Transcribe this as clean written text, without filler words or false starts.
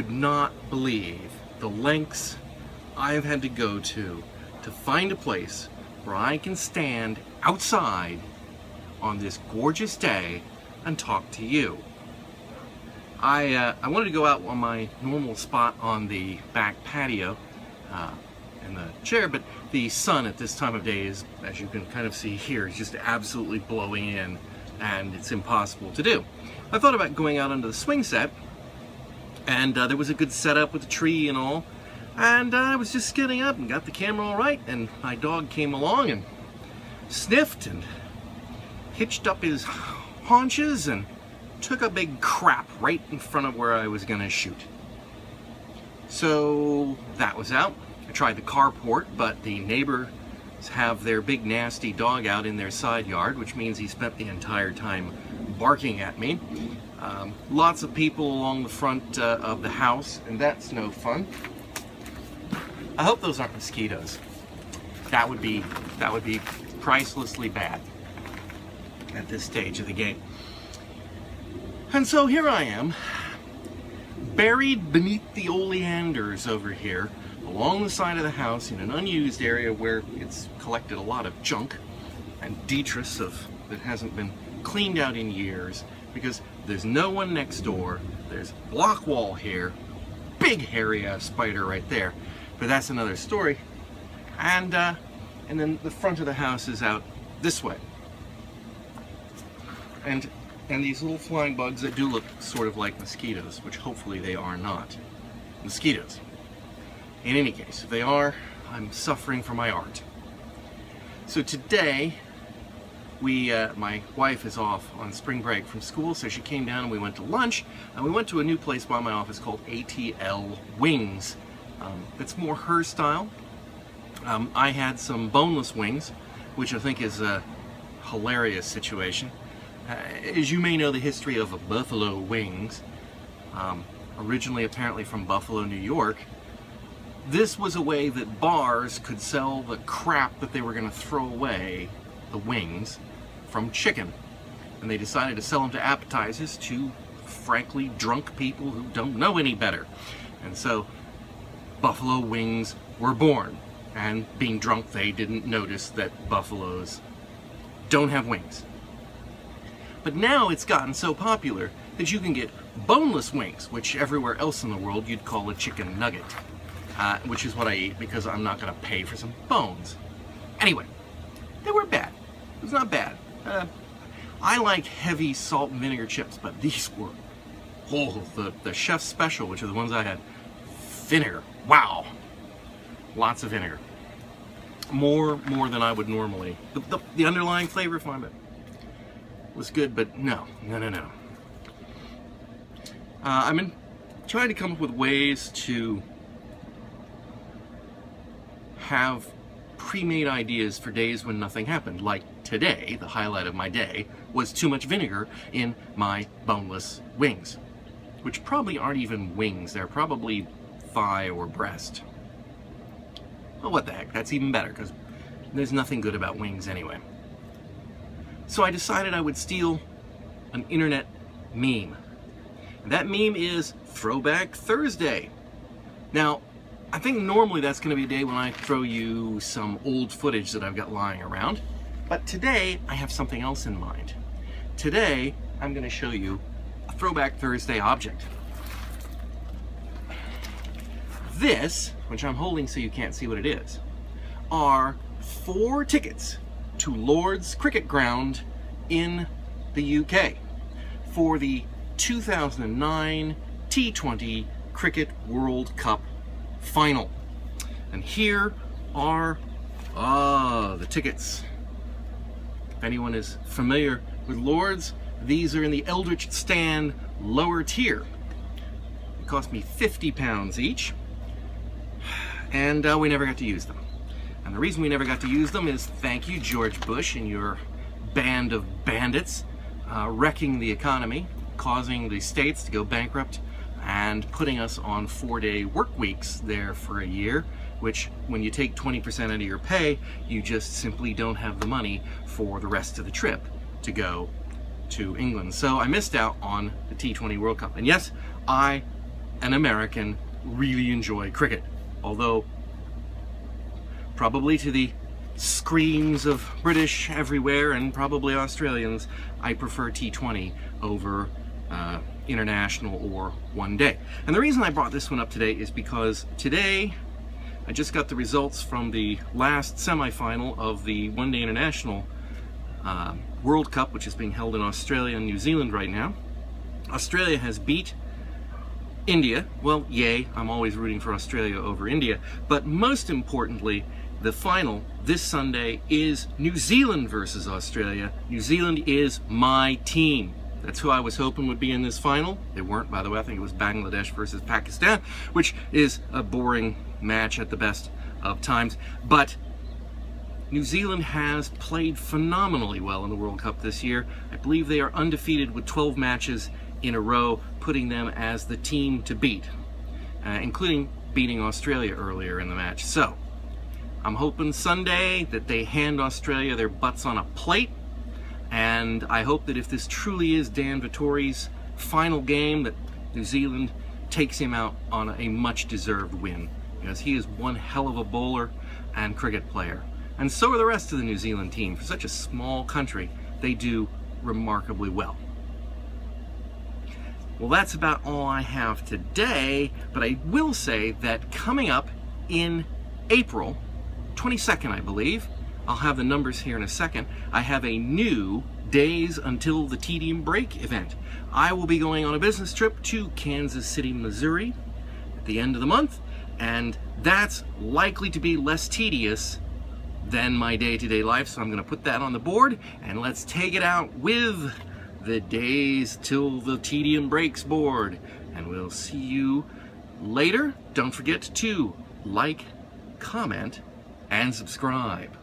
would not believe the lengths I've had to go to find a place where I can stand outside on this gorgeous day and talk to you. I wanted to go out on my normal spot on the back patio in the chair, but the sun at this time of day is, as you can kind of see here, is just absolutely blowing in, and it's impossible to do. I thought about going out onto the swing set, and there was a good setup with a tree and all, and I was just getting up and got the camera all right, and my dog came along and sniffed and hitched up his haunches and took a big crap right in front of where I was going to shoot. So that was out. I tried the carport, but the neighbors have their big nasty dog out in their side yard, which means he spent the entire time barking at me. Lots of people along the front of the house, and that's no fun. I hope those aren't mosquitoes. That would be pricelessly bad at this stage of the game. And so here I am, buried beneath the oleanders over here, along the side of the house in an unused area where it's collected a lot of junk and detritus that hasn't been cleaned out in years, because there's no one next door. There's block wall here, big hairy spider right there, but that's another story. And then the front of the house is out this way. And these little flying bugs that do look sort of like mosquitoes, which hopefully they are not mosquitoes. In any case, if they are, I'm suffering for my art. So today, my wife is off on spring break from school, so she came down and we went to lunch, and we went to a new place by my office called ATL Wings. It's more her style. I had some boneless wings, which I think is a hilarious situation. As you may know, the history of buffalo wings, originally apparently from Buffalo, New York, this was a way that bars could sell the crap that they were going to throw away, the wings, from chicken. And they decided to sell them to appetizers to, frankly, drunk people who don't know any better. And so buffalo wings were born. And being drunk, they didn't notice that buffaloes don't have wings. But now it's gotten so popular that you can get boneless wings, which everywhere else in the world you'd call a chicken nugget, which is what I eat because I'm not going to pay for some bones. Anyway, they weren't bad. It was not bad. I like heavy salt and vinegar chips, but these were, the chef's special, which are the ones I had, vinegar. Wow. Lots of vinegar. More than I would normally. The underlying flavor, fine, but was good, but no. I've been trying to come up with ways to have pre-made ideas for days when nothing happened. Like today, the highlight of my day was too much vinegar in my boneless wings, which probably aren't even wings. They're probably thigh or breast. Well, what the heck, that's even better, because there's nothing good about wings anyway. So I decided I would steal an internet meme. And that meme is Throwback Thursday. Now, I think normally that's going to be a day when I throw you some old footage that I've got lying around. But today, I have something else in mind. Today, I'm going to show you a Throwback Thursday object. This, which I'm holding so you can't see what it is, are 4 tickets to Lord's Cricket Ground in the UK for the 2009 T20 Cricket World Cup Final. And here are the tickets. If anyone is familiar with Lord's, these are in the Eldritch Stand lower tier. It cost me £50 each, and we never got to use them. And the reason we never got to use them is thank you, George Bush and your band of bandits, wrecking the economy, causing the states to go bankrupt, and putting us on 4-day work weeks there for a year, which when you take 20% out of your pay, you just simply don't have the money for the rest of the trip to go to England. So I missed out on the T20 World Cup. And yes, I an American really enjoy cricket. Although, probably to the screams of British everywhere and probably Australians, I prefer T20 over international or one day. And the reason I brought this one up today is because today I just got the results from the last semi-final of the one day international World Cup, which is being held in Australia and New Zealand right now. Australia has beat India. Well, yay, I'm always rooting for Australia over India. But most importantly, the final this Sunday is New Zealand versus Australia. New Zealand is my team. That's who I was hoping would be in this final. They weren't, by the way. I think it was Bangladesh versus Pakistan, which is a boring match at the best of times. But New Zealand has played phenomenally well in the World Cup this year. I believe they are undefeated with 12 matches in a row, putting them as the team to beat, including beating Australia earlier in the match. So, I'm hoping Sunday that they hand Australia their butts on a plate, and I hope that if this truly is Dan Vettori's final game, that New Zealand takes him out on a much-deserved win, because he is one hell of a bowler and cricket player. And so are the rest of the New Zealand team. For such a small country, they do remarkably well. Well, that's about all I have today, but I will say that coming up in April 22nd, I believe, I'll have the numbers here in a second, I have a new Days Until the Tedium Break event. I will be going on a business trip to Kansas City, Missouri at the end of the month, and that's likely to be less tedious than my day-to-day life, so I'm going to put that on the board, and let's take it out with the Days Till the Tedium Breaks board. And we'll see you later. Don't forget to like, comment, and subscribe.